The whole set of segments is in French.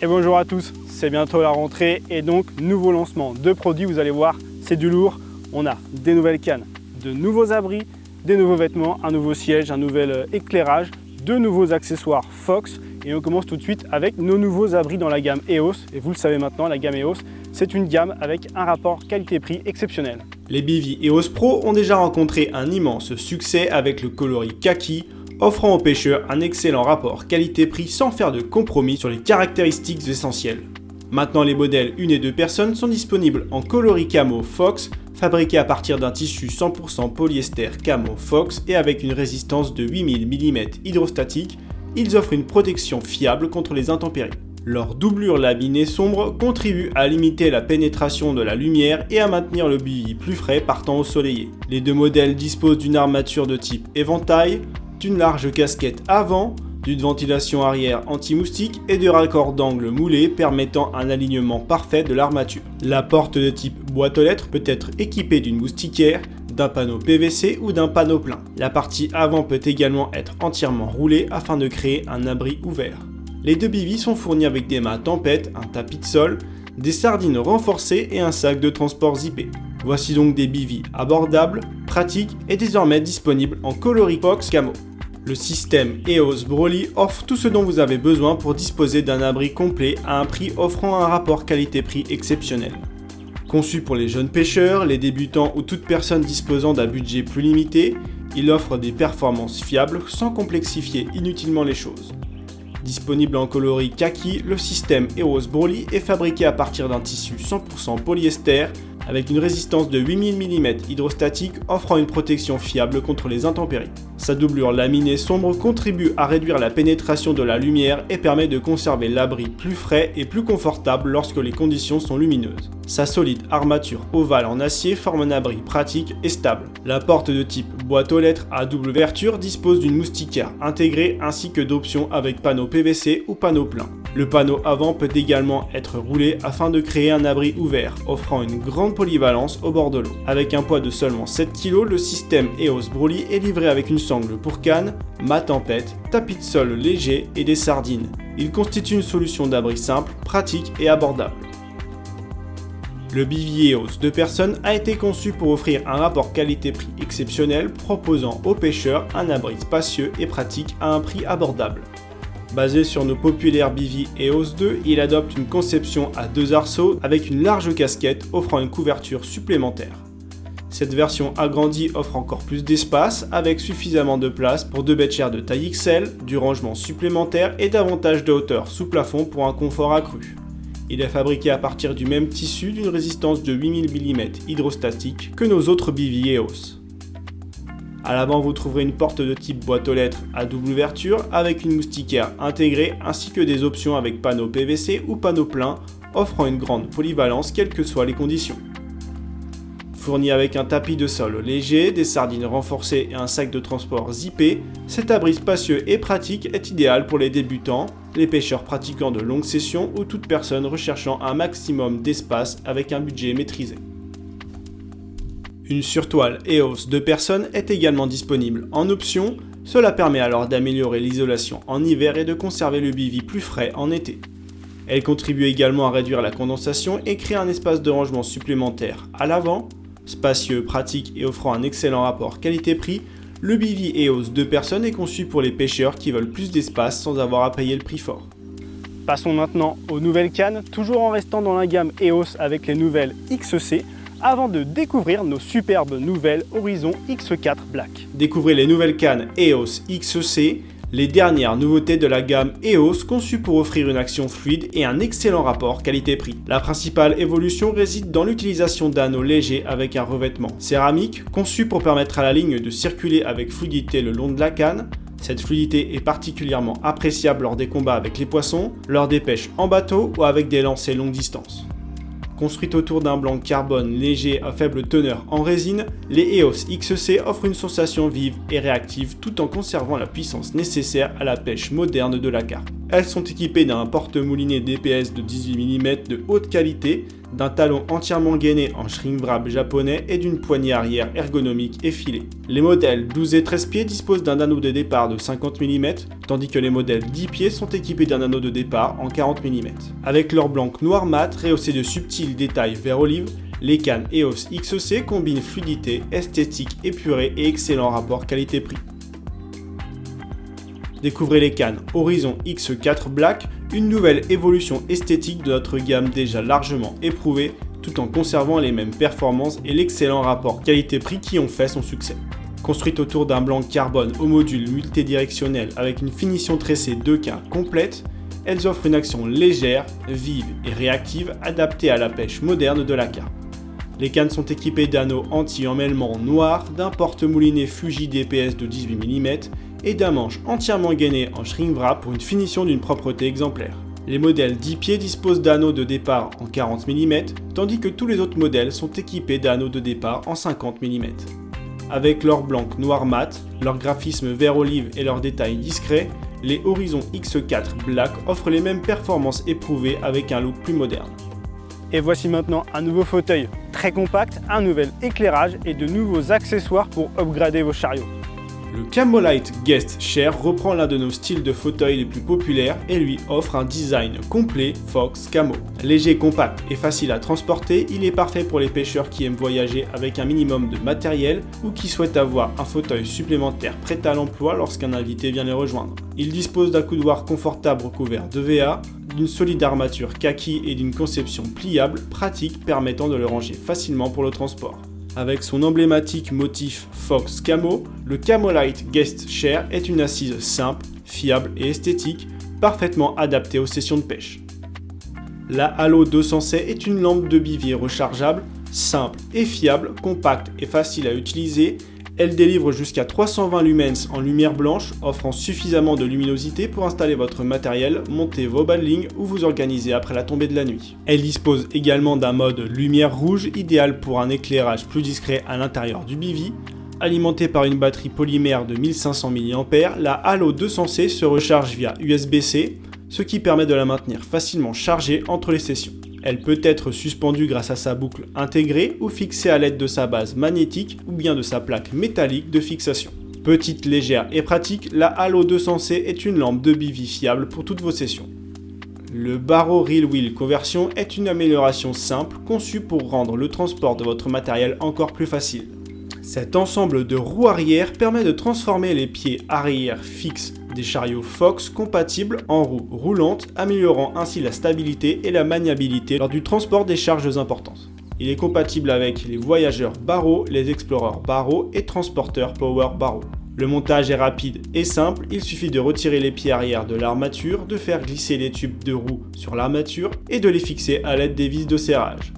Et bonjour à tous, c'est bientôt la rentrée et donc nouveau lancement de produits, vous allez voir, c'est du lourd. On a des nouvelles cannes, de nouveaux abris, des nouveaux vêtements, un nouveau siège, un nouvel éclairage, de nouveaux accessoires Fox et on commence tout de suite avec nos nouveaux abris dans la gamme EOS. Et vous le savez maintenant, la gamme EOS, c'est une gamme avec un rapport qualité-prix exceptionnel. Les Bivy EOS Pro ont déjà rencontré un immense succès avec le coloris kaki, offrant aux pêcheurs un excellent rapport qualité-prix sans faire de compromis sur les caractéristiques essentielles. Maintenant, les modèles 1 et 2 personnes sont disponibles en coloris camo Fox, fabriqué à partir d'un tissu 100% polyester camo Fox et avec une résistance de 8000 mm hydrostatique. Ils offrent une protection fiable contre les intempéries. Leur doublure laminée sombre contribue à limiter la pénétration de la lumière et à maintenir le Bivy plus frais partant ensoleillé. Les deux modèles disposent d'une armature de type éventail, d'une large casquette avant, d'une ventilation arrière anti-moustique et de raccords d'angle moulés permettant un alignement parfait de l'armature. La porte de type boîte aux lettres peut être équipée d'une moustiquaire, d'un panneau PVC ou d'un panneau plein. La partie avant peut également être entièrement roulée afin de créer un abri ouvert. Les deux Bivy sont fournis avec des mâts tempête, un tapis de sol, des sardines renforcées et un sac de transport zippé. Voici donc des Bivy abordables, pratiques et désormais disponibles en coloris Fox camo. Le système EOS Broly offre tout ce dont vous avez besoin pour disposer d'un abri complet à un prix offrant un rapport qualité-prix exceptionnel. Conçu pour les jeunes pêcheurs, les débutants ou toute personne disposant d'un budget plus limité, il offre des performances fiables sans complexifier inutilement les choses. Disponible en coloris kaki, le système EOS Broly est fabriqué à partir d'un tissu 100% polyester avec une résistance de 8000 mm hydrostatique offrant une protection fiable contre les intempéries. Sa doublure laminée sombre contribue à réduire la pénétration de la lumière et permet de conserver l'abri plus frais et plus confortable lorsque les conditions sont lumineuses. Sa solide armature ovale en acier forme un abri pratique et stable. La porte de type boîte aux lettres à double ouverture dispose d'une moustiquaire intégrée ainsi que d'options avec panneau PVC ou panneau plein. Le panneau avant peut également être roulé afin de créer un abri ouvert, offrant une grande polyvalence au bord de l'eau. Avec un poids de seulement 7 kg, le système EOS Broly est livré avec une sangle pour canne, mât tempête, tapis de sol léger et des sardines. Il constitue une solution d'abri simple, pratique et abordable. Le Bivy EOS 2 personnes a été conçu pour offrir un rapport qualité-prix exceptionnel, proposant aux pêcheurs un abri spacieux et pratique à un prix abordable. Basé sur nos populaires Bivy EOS 2, il adopte une conception à deux arceaux avec une large casquette offrant une couverture supplémentaire. Cette version agrandie offre encore plus d'espace avec suffisamment de place pour deux béchères de taille XL, du rangement supplémentaire et davantage de hauteur sous plafond pour un confort accru. Il est fabriqué à partir du même tissu d'une résistance de 8000 mm hydrostatique que nos autres Bivy EOS. À l'avant, vous trouverez une porte de type boîte aux lettres à double ouverture avec une moustiquaire intégrée ainsi que des options avec panneau PVC ou panneau plein offrant une grande polyvalence quelles que soient les conditions. Fourni avec un tapis de sol léger, des sardines renforcées et un sac de transport zippé, cet abri spacieux et pratique est idéal pour les débutants, les pêcheurs pratiquant de longues sessions ou toute personne recherchant un maximum d'espace avec un budget maîtrisé. Une surtoile EOS 2 personnes est également disponible en option, cela permet alors d'améliorer l'isolation en hiver et de conserver le Bivy plus frais en été. Elle contribue également à réduire la condensation et crée un espace de rangement supplémentaire à l'avant. Spacieux, pratique et offrant un excellent rapport qualité-prix, le Bivy EOS 2 personnes est conçu pour les pêcheurs qui veulent plus d'espace sans avoir à payer le prix fort. Passons maintenant aux nouvelles cannes, toujours en restant dans la gamme EOS avec les nouvelles XC, avant de découvrir nos superbes nouvelles Horizon X4 Black. Découvrez les nouvelles cannes EOS XC, les dernières nouveautés de la gamme EOS conçues pour offrir une action fluide et un excellent rapport qualité-prix. La principale évolution réside dans l'utilisation d'anneaux légers avec un revêtement céramique conçu pour permettre à la ligne de circuler avec fluidité le long de la canne. Cette fluidité est particulièrement appréciable lors des combats avec les poissons, lors des pêches en bateau ou avec des lancers longue distance. Construite autour d'un blanc carbone léger à faible teneur en résine, les EOS XC offrent une sensation vive et réactive tout en conservant la puissance nécessaire à la pêche moderne de la carpe. Elles sont équipées d'un porte-moulinet DPS de 18 mm de haute qualité, d'un talon entièrement gainé en shrink wrap japonais et d'une poignée arrière ergonomique effilée. Les modèles 12 et 13 pieds disposent d'un anneau de départ de 50 mm, tandis que les modèles 10 pieds sont équipés d'un anneau de départ en 40 mm. Avec leur blanc noir mat rehaussé de subtils détails vert olive, les cannes EOS XC combinent fluidité, esthétique épurée et excellent rapport qualité-prix. Découvrez les cannes Horizon X4 Black, une nouvelle évolution esthétique de notre gamme déjà largement éprouvée, tout en conservant les mêmes performances et l'excellent rapport qualité-prix qui ont fait son succès. Construites autour d'un blanc carbone au module multidirectionnel avec une finition tressée 2K complète, elles offrent une action légère, vive et réactive adaptée à la pêche moderne de la carpe. Les cannes sont équipées d'anneaux anti-emmêlement noirs, d'un porte-moulinet Fuji DPS de 18 mm et d'un manche entièrement gainé en shrink wrap pour une finition d'une propreté exemplaire. Les modèles 10 pieds disposent d'anneaux de départ en 40 mm, tandis que tous les autres modèles sont équipés d'anneaux de départ en 50 mm. Avec leur blanc noir mat, leur graphisme vert olive et leurs détails discrets, les Horizon X4 Black offrent les mêmes performances éprouvées avec un look plus moderne. Et voici maintenant un nouveau fauteuil très compact, un nouvel éclairage et de nouveaux accessoires pour upgrader vos chariots. Le Camolite Guest Chair reprend l'un de nos styles de fauteuil les plus populaires et lui offre un design complet Fox Camo. Léger, compact et facile à transporter, il est parfait pour les pêcheurs qui aiment voyager avec un minimum de matériel ou qui souhaitent avoir un fauteuil supplémentaire prêt à l'emploi lorsqu'un invité vient les rejoindre. Il dispose d'un coudoir confortable recouvert de VA, d'une solide armature kaki et d'une conception pliable, pratique permettant de le ranger facilement pour le transport. Avec son emblématique motif Fox Camo, le Camolite Guest Chair est une assise simple, fiable et esthétique, parfaitement adaptée aux sessions de pêche. La Halo 200C est une lampe de bivier rechargeable, simple et fiable, compacte et facile à utiliser. Elle délivre jusqu'à 320 lumens en lumière blanche, offrant suffisamment de luminosité pour installer votre matériel, monter vos badlings ou vous organiser après la tombée de la nuit. Elle dispose également d'un mode lumière rouge, idéal pour un éclairage plus discret à l'intérieur du bivy. Alimentée par une batterie polymère de 1500 mAh, la Halo 200C se recharge via USB-C, ce qui permet de la maintenir facilement chargée entre les sessions. Elle peut être suspendue grâce à sa boucle intégrée ou fixée à l'aide de sa base magnétique ou bien de sa plaque métallique de fixation. Petite, légère et pratique, la Halo 200C est une lampe de bivy fiable pour toutes vos sessions. Le Barrow Reel Wheel Conversion est une amélioration simple conçue pour rendre le transport de votre matériel encore plus facile. Cet ensemble de roues arrière permet de transformer les pieds arrière fixes des chariots Fox compatibles en roues roulantes, améliorant ainsi la stabilité et la maniabilité lors du transport des charges importantes. Il est compatible avec les voyageurs Barrow, les explorers Barrow et transporteurs Power Barrow. Le montage est rapide et simple, il suffit de retirer les pieds arrière de l'armature, de faire glisser les tubes de roue sur l'armature et de les fixer à l'aide des vis de serrage.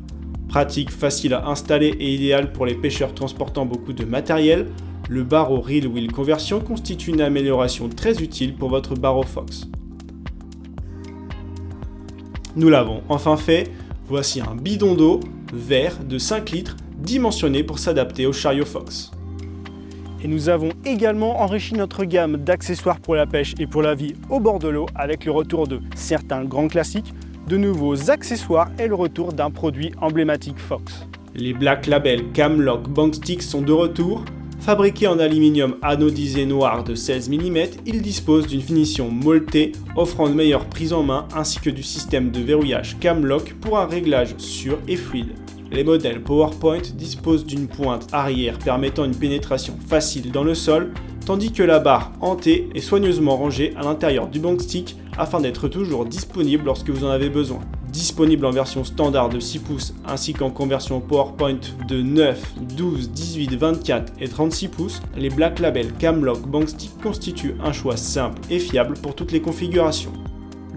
Pratique, facile à installer et idéal pour les pêcheurs transportant beaucoup de matériel, le Barrow Reel Wheel Conversion constitue une amélioration très utile pour votre Barrow Fox. Nous l'avons enfin fait, voici un bidon d'eau vert de 5 litres dimensionné pour s'adapter au chariot Fox. Et nous avons également enrichi notre gamme d'accessoires pour la pêche et pour la vie au bord de l'eau avec le retour de certains grands classiques, de nouveaux accessoires et le retour d'un produit emblématique Fox. Les Black Label Camlock Bank Sticks sont de retour. Fabriqués en aluminium anodisé noir de 16 mm, ils disposent d'une finition molletée offrant une meilleure prise en main ainsi que du système de verrouillage Camlock pour un réglage sûr et fluide. Les modèles PowerPoint disposent d'une pointe arrière permettant une pénétration facile dans le sol, tandis que la barre hantée est soigneusement rangée à l'intérieur du bank stick afin d'être toujours disponible lorsque vous en avez besoin. Disponible en version standard de 6 pouces ainsi qu'en conversion PowerPoint de 9, 12, 18, 24 et 36 pouces, les Black Label Camlock Bank Stick constituent un choix simple et fiable pour toutes les configurations.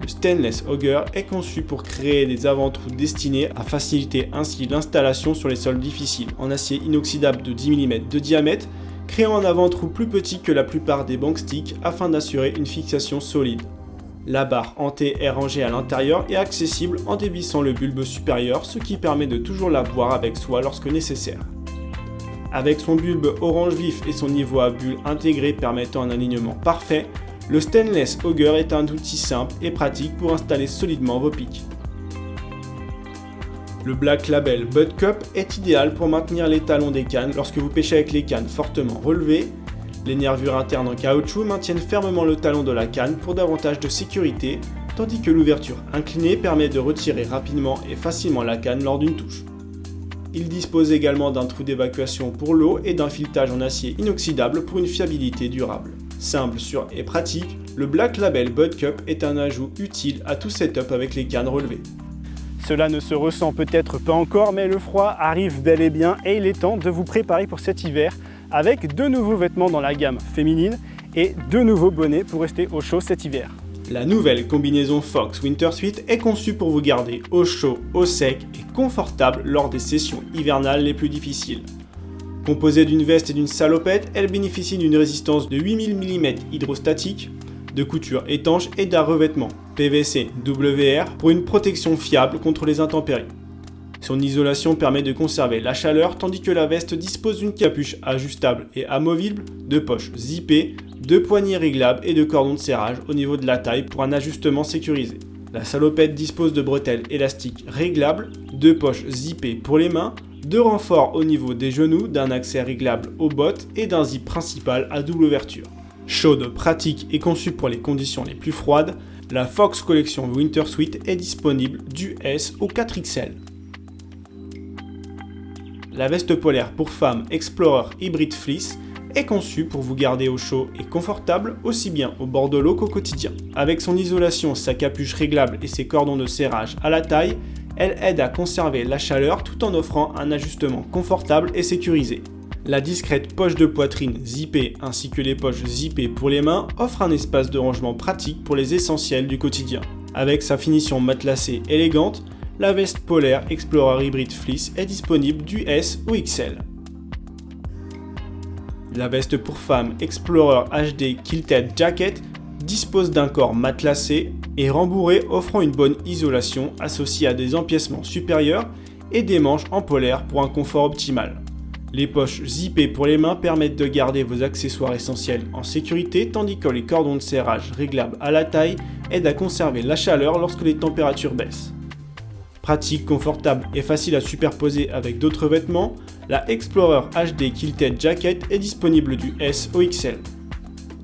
Le Stainless Auger est conçu pour créer des avant-trous destinés à faciliter ainsi l'installation sur les sols difficiles en acier inoxydable de 10 mm de diamètre, créant un avant-trou plus petit que la plupart des bank sticks afin d'assurer une fixation solide. La barre hantée est rangée à l'intérieur et accessible en dévissant le bulbe supérieur, ce qui permet de toujours l'avoir avec soi lorsque nécessaire. Avec son bulbe orange vif et son niveau à bulles intégré permettant un alignement parfait, le Stainless Auger est un outil simple et pratique pour installer solidement vos pics. Le Black Label Bud Cup est idéal pour maintenir les talons des cannes lorsque vous pêchez avec les cannes fortement relevées. Les nervures internes en caoutchouc maintiennent fermement le talon de la canne pour davantage de sécurité, tandis que l'ouverture inclinée permet de retirer rapidement et facilement la canne lors d'une touche. Il dispose également d'un trou d'évacuation pour l'eau et d'un filetage en acier inoxydable pour une fiabilité durable. Simple, sûr et pratique, le Black Label Bud Cup est un ajout utile à tout setup avec les cannes relevées. Cela ne se ressent peut-être pas encore, mais le froid arrive bel et bien et il est temps de vous préparer pour cet hiver avec 2 nouveaux vêtements dans la gamme féminine et 2 nouveaux bonnets pour rester au chaud cet hiver. La nouvelle combinaison Fox Winter Sweat est conçue pour vous garder au chaud, au sec et confortable lors des sessions hivernales les plus difficiles. Composée d'une veste et d'une salopette, elle bénéficie d'une résistance de 8000 mm hydrostatique, de couture étanche et d'un revêtement PVC WR pour une protection fiable contre les intempéries. Son isolation permet de conserver la chaleur tandis que la veste dispose d'une capuche ajustable et amovible, de poches zippées, de poignées réglables et de cordons de serrage au niveau de la taille pour un ajustement sécurisé. La salopette dispose de bretelles élastiques réglables, de poches zippées pour les mains, de renforts au niveau des genoux, d'un accès réglable aux bottes et d'un zip principal à double ouverture. Chaude, pratique et conçue pour les conditions les plus froides, la Fox Collection Winter Sweat est disponible du S au 4XL. La veste polaire pour femmes Explorer Hybrid Fleece est conçue pour vous garder au chaud et confortable aussi bien au bord de l'eau qu'au quotidien. Avec son isolation, sa capuche réglable et ses cordons de serrage à la taille, elle aide à conserver la chaleur tout en offrant un ajustement confortable et sécurisé. La discrète poche de poitrine zippée ainsi que les poches zippées pour les mains offrent un espace de rangement pratique pour les essentiels du quotidien. Avec sa finition matelassée élégante, la veste polaire Explorer Hybrid Fleece est disponible du S au XL. La veste pour femmes Explorer HD Quilted Jacket dispose d'un corps matelassé et rembourré offrant une bonne isolation associée à des empiècements supérieurs et des manches en polaire pour un confort optimal. Les poches zippées pour les mains permettent de garder vos accessoires essentiels en sécurité tandis que les cordons de serrage réglables à la taille aident à conserver la chaleur lorsque les températures baissent. Pratique, confortable et facile à superposer avec d'autres vêtements, la Explorer HD Quilted Jacket est disponible du S au XL.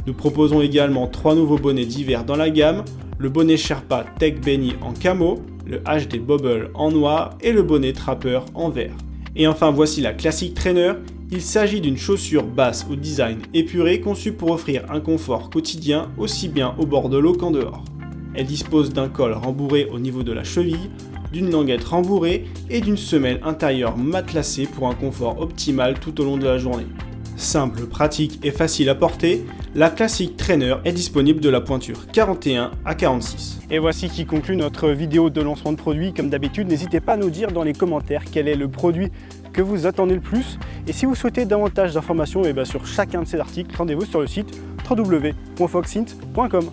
Nous proposons également 3 nouveaux bonnets d'hiver dans la gamme, le bonnet Sherpa Tech Benny en camo, le HD Bobble en noir et le bonnet Trapper en vert. Et enfin voici la Classic Trainer, il s'agit d'une chaussure basse au design épuré conçue pour offrir un confort quotidien aussi bien au bord de l'eau qu'en dehors. Elle dispose d'un col rembourré au niveau de la cheville, d'une languette rembourrée et d'une semelle intérieure matelassée pour un confort optimal tout au long de la journée. Simple, pratique et facile à porter, la Classic Trainer est disponible de la pointure 41 à 46. Et voici qui conclut notre vidéo de lancement de produit. Comme d'habitude, n'hésitez pas à nous dire dans les commentaires quel est le produit que vous attendez le plus. Et si vous souhaitez davantage d'informations sur chacun de ces articles, rendez-vous sur le site www.foxint.com.